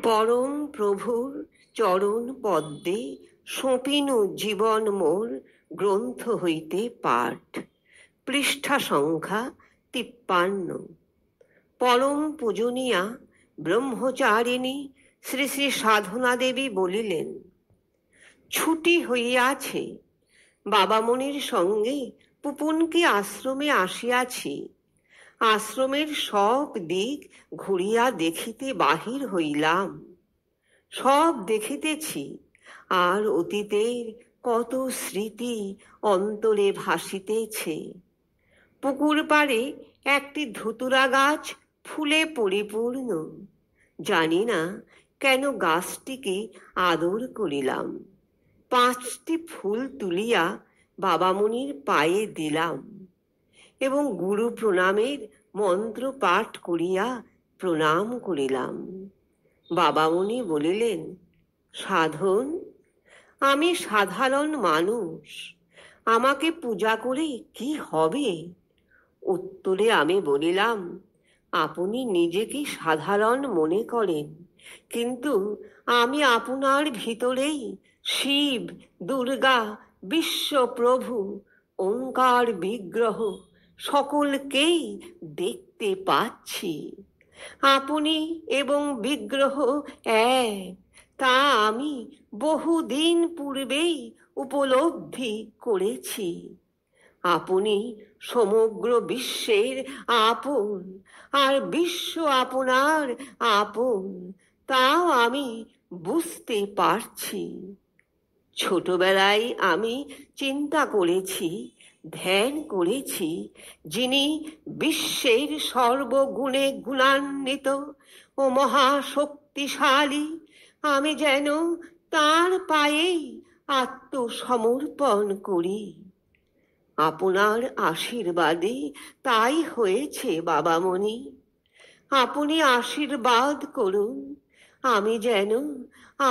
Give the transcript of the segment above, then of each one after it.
পরম প্রভুর চরণ পদ্মে সঁপিনু জীবন মোর গ্রন্থ হইতে পাঠ। পৃষ্ঠা সংখ্যা 53। পরম পূজনীয়া ব্রহ্মচারিণী শ্রী শ্রী সাধনা দেবী বলিলেন, ছুটি হইয়াছে, বাবামণির সঙ্গে পুপুনকে আশ্রমে আসিয়াছি। আশ্রমের সব দিক ঘুরিয়া দেখিতে বাহির হইলাম। সব দেখিতেছি, আর অতীতের কত স্মৃতি অন্তরে ভাসিতেছে। পুকুর পাড়ে একটি ধুতুরা গাছ ফুলে পরিপূর্ণ। জানি না কেন গাছটিকে আদর করিলাম। 5টি ফুল তুলিয়া বাবামণির পায়ে দিলাম এবং গুরু প্রণামের মন্ত্র পাঠ করিয়া প্রণাম করিলাম। বাবামণি বলিলেন, সাধন, আমি সাধারণ মানুষ, আমাকে পূজা করে কি হবে? উত্তরে আমি বলিলাম, আপনি নিজেকে সাধারণ মনে করেন, কিন্তু আমি আপনার ভিতরেই শিব, দুর্গা, বিশ্বপ্রভু, ওঙ্কার বিগ্রহ সকলকেই দেখতে পাচ্ছি। আপনি এবং বিগ্রহ এক, তা আমি বহুদিন পূর্বেই উপলব্ধি করেছি। আপনি সমগ্র বিশ্বের আপন, আর বিশ্ব আপনার আপন, তাও আমি বুঝতে পারছি। ছোটবেলায় আমি চিন্তা করেছি, ধ্যান করেছি, যিনি বিশ্বের সর্বগুণে গুণান্বিত ও মহাশক্তিশালী, আমি যেন তার পায়েই আত্মসমর্পণ করি। আপনার আশীর্বাদে তাই হয়েছে বাবামণি। আপনি আশীর্বাদ করুন, আমি যেন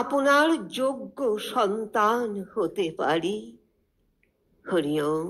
আপনার যোগ্য সন্তান হতে পারি। হরি ওম।